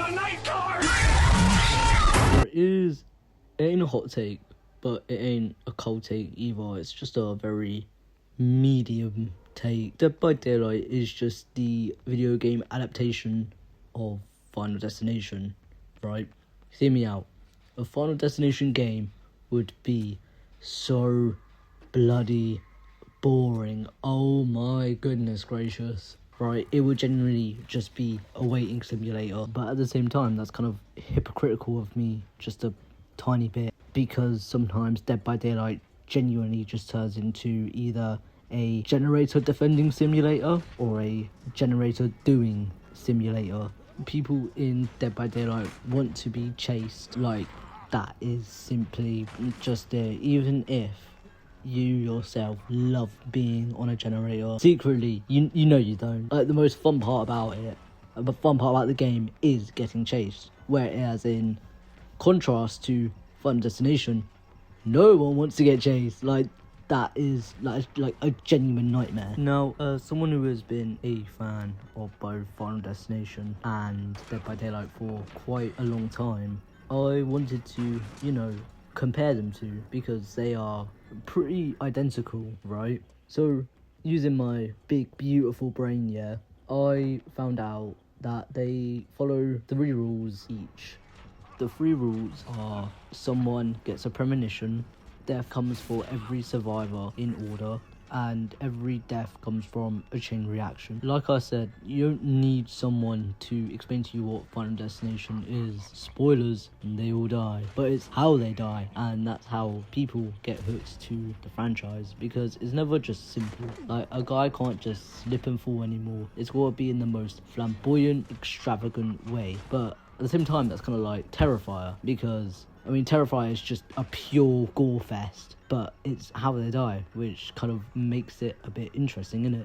a night car! It ain't a hot take, but it ain't a cold take either. It's just a very medium take. Dead by Daylight is just the video game adaptation of Final Destination, right? Hear me out. A Final Destination game would be so bloody boring. Oh my goodness gracious. Right, it would genuinely just be a waiting simulator. But at the same time, that's kind of hypocritical of me, just a tiny bit. Because sometimes Dead by Daylight genuinely just turns into either a generator defending simulator or a generator doing simulator. People in Dead by Daylight want to be chased. Like, that is simply just there. Even if you yourself love being on a generator secretly, you know you don't. Like, the most fun part about it, the fun part about the game is getting chased, whereas in contrast to Final Destination, no one wants to get chased. Like, that is like a genuine nightmare. Now, someone who has been a fan of both Final Destination and Dead by Daylight for quite a long time, I wanted to, compare them to, because they are pretty identical, right? So, using my big beautiful brain, I found out that they follow 3 rules each. The 3 rules are: someone gets a premonition, death comes for every survivor in order, and every death comes from a chain reaction. Like I said, you don't need someone to explain to you what Final Destination is. Spoilers, they all die. But it's how they die, and that's how people get hooked to the franchise, because it's never just simple. Like, a guy can't just slip and fall anymore. It's got to be in the most flamboyant, extravagant way. But at the same time, that's kind of like Terrifier, because Terrifier is just a pure gore fest, but it's how they die, which kind of makes it a bit interesting, innit?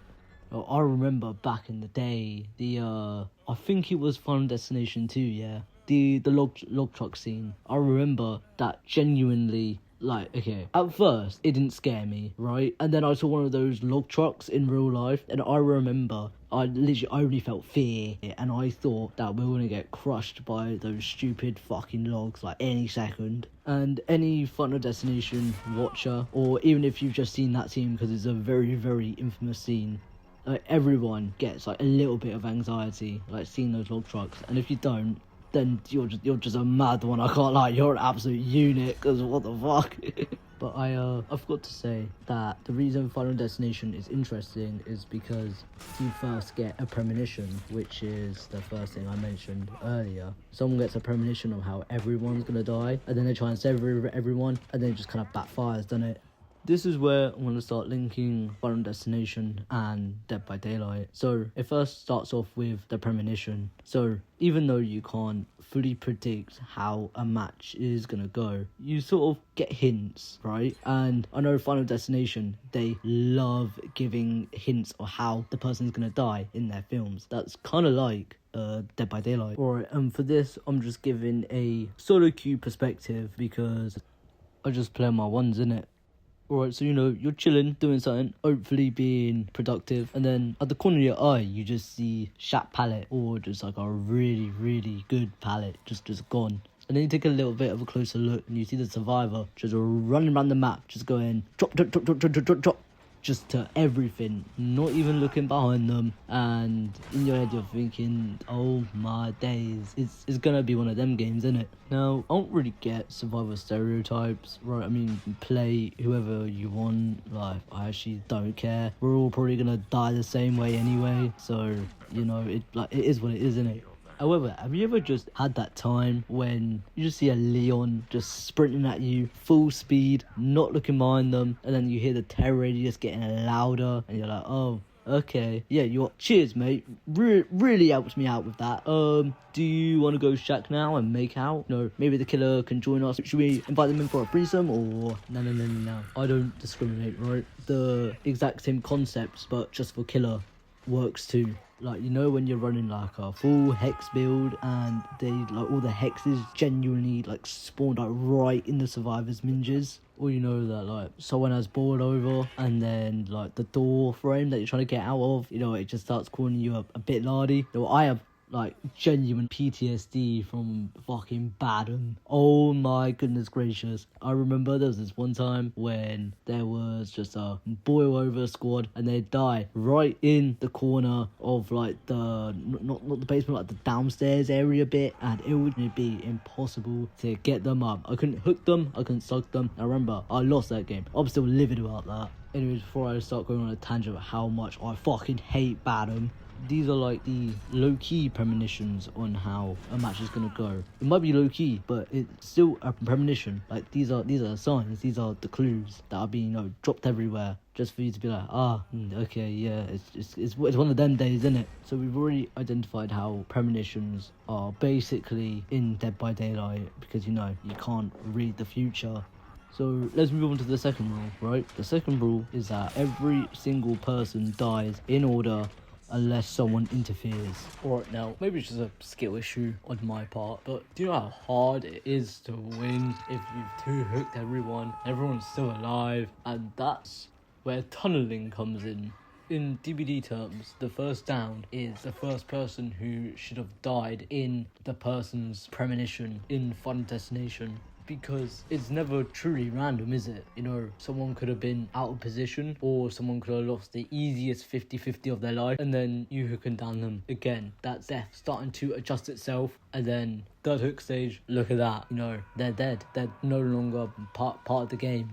Well, I remember back in the day, I think it was Final Destination 2, the log truck scene. I remember that genuinely, like, okay, at first, it didn't scare me, right? And then I saw one of those log trucks in real life, and I remember I literally only felt fear, and I thought that we were gonna get crushed by those stupid fucking logs, like, any second. And any Final Destination watcher, or even if you've just seen that scene, because it's a very, very infamous scene, like, everyone gets, like, a little bit of anxiety, like, seeing those log trucks. And if you don't, then you're just a mad one. I can't lie, you're an absolute unit, because what the fuck. But I forgot to say that the reason Final Destination is interesting is because you first get a premonition, which is the first thing I mentioned earlier. Someone gets a premonition of how everyone's gonna die, and then they try and save everyone, and then it just kind of backfires, doesn't it? This is where I'm going to start linking Final Destination and Dead by Daylight. So it first starts off with the premonition. So even though you can't fully predict how a match is going to go, you sort of get hints, right? And I know Final Destination, they love giving hints of how the person's going to die in their films. That's kind of like Dead by Daylight. Alright, and for this, I'm just giving a solo queue perspective, because I just play on my ones, innit? Alright, so you're chilling, doing something, hopefully being productive, and then at the corner of your eye, you just see shat palette, or just like a really, really good palette, just gone. And then you take a little bit of a closer look, and you see the survivor just running around the map, just going drop, drop, drop, drop, drop, drop, drop, drop, just to everything, not even looking behind them. And in your head, you're thinking, oh my days, it's gonna be one of them games, isn't it? Now, I don't really get survivor stereotypes, right? Play whoever you want. Like, I actually don't care. We're all probably gonna die the same way anyway, so it is what it is, isn't it? However, have you ever just had that time when you just see a Leon just sprinting at you, full speed, not looking behind them, and then you hear the terror radio just getting louder, and you're like, oh, okay, yeah, cheers, mate, really helps me out with that. Do you want to go shack now and make out? No, maybe the killer can join us. Should we invite them in for a threesome, or no? I don't discriminate, right? The exact same concepts, but just for killer, works too. Like, when you're running like a full hex build, and they like all the hexes genuinely like spawned like right in the survivors' minges, or that like someone has bored over, and then like the door frame that you're trying to get out of, it just starts calling you a bit lardy. I have like genuine PTSD from fucking Badham. Oh my goodness gracious. I remember there was this one time when there was just a boil over squad and they'd die right in the corner of like the, not the basement, like the downstairs area bit, and it would be impossible to get them up. I couldn't hook them, I couldn't suck them. I remember I lost that game. I'm still livid about that. Anyways, before I start going on a tangent about how much I fucking hate Badham, these are like the low-key premonitions on how a match is gonna go. It might be low-key, but it's still a premonition. Like these are signs, these are the clues that are being dropped everywhere, just for you to be like, okay, yeah, it's one of them days, isn't it? So we've already identified how premonitions are basically in Dead by Daylight, because you can't read the future. So let's move on to the second rule, right? The second rule is that every single person dies in order unless someone interferes. Alright, now, maybe it's just a skill issue on my part, but do you know how hard it is to win if you've two-hooked everyone's still alive? And that's where tunneling comes in. In DBD terms, the first down is the first person who should have died in the person's premonition in Final Destination. Because it's never truly random, is it? Someone could have been out of position, or someone could have lost the easiest 50-50 of their life, and then you hook and down them again. That's death starting to adjust itself, and then third hook stage, look at that, they're dead. They're no longer part of the game.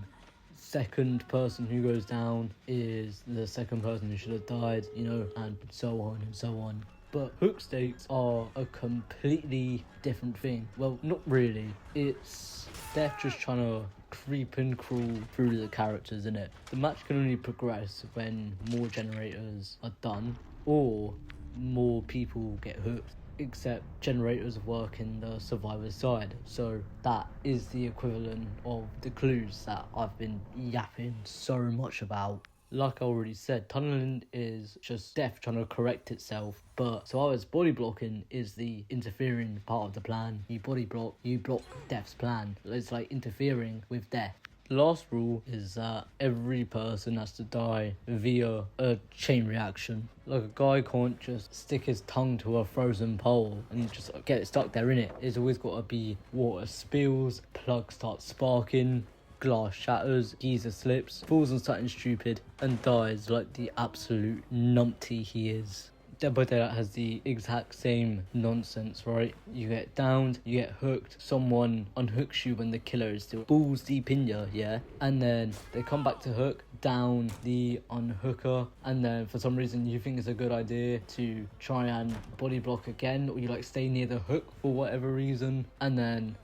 Second person who goes down is the second person who should have died, and so on and so on. But hook stakes are a completely different thing. Well, not really. It's death just trying to creep and crawl through the characters, innit? The match can only progress when more generators are done or more people get hooked. Except generators work in the survivor's side, so that is the equivalent of the clues that I've been yapping so much about. Like I already said, tunneling is just death trying to correct itself, but survivor's body blocking is the interfering part of the plan. You body block, you block death's plan. It's like interfering with death. The last rule is that every person has to die via a chain reaction. Like a guy can't just stick his tongue to a frozen pole and just get it stuck there, innit? It's always got to be water spills, plug starts sparking, glass shatters, geezer slips, falls on something stupid and dies like the absolute numpty he is. Dead by Daylight has the exact same nonsense, right? You get downed, you get hooked, someone unhooks you when the killer is still balls deep in you, yeah? And then they come back to hook, down the unhooker, and then for some reason you think it's a good idea to try and body block again, or you stay near the hook for whatever reason, and then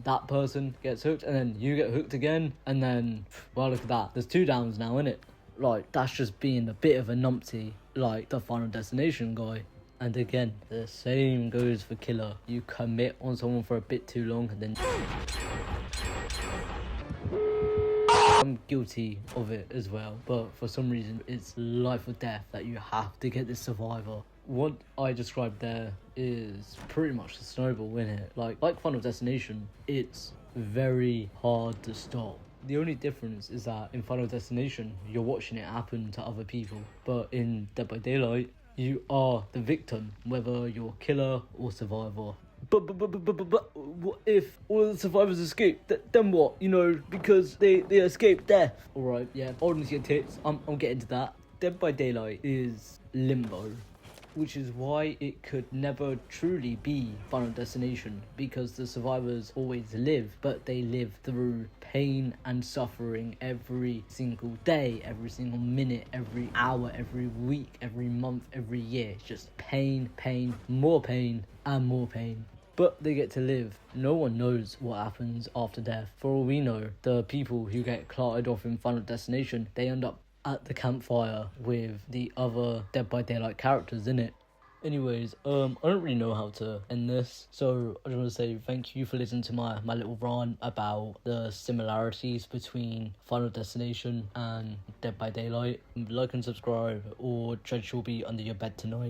that person gets hooked, and then you get hooked again, and then, well, look at that. There's two downs now, innit? Like, that's just being a bit of a numpty, like the Final Destination guy. And again, the same goes for killer. You commit on someone for a bit too long, and then I'm guilty of it as well, but for some reason it's life or death that you have to get this survivor. What I described there is pretty much the snowball, innit? Like Final Destination, it's very hard to stop. The only difference is that in Final Destination, you're watching it happen to other people. But in Dead by Daylight, you are the victim, whether you're killer or survivor. But what if all the survivors escape? Then what? Because they escaped death. Alright, yeah, honest your tits, I'm getting to that. Dead by Daylight is limbo, which is why it could never truly be Final Destination, because the survivors always live, but they live through pain and suffering every single day, every single minute, every hour, every week, every month, every year. It's just pain, more pain, and more pain. But they get to live. No one knows what happens after death. For all we know, the people who get carted off in Final Destination, they end up at the campfire with the other Dead by Daylight characters in it. Anyways, I don't really know how to end this, so I just want to say thank you for listening to my little rant about the similarities between Final Destination and Dead by Daylight. Like and subscribe, or Dread shall be under your bed tonight.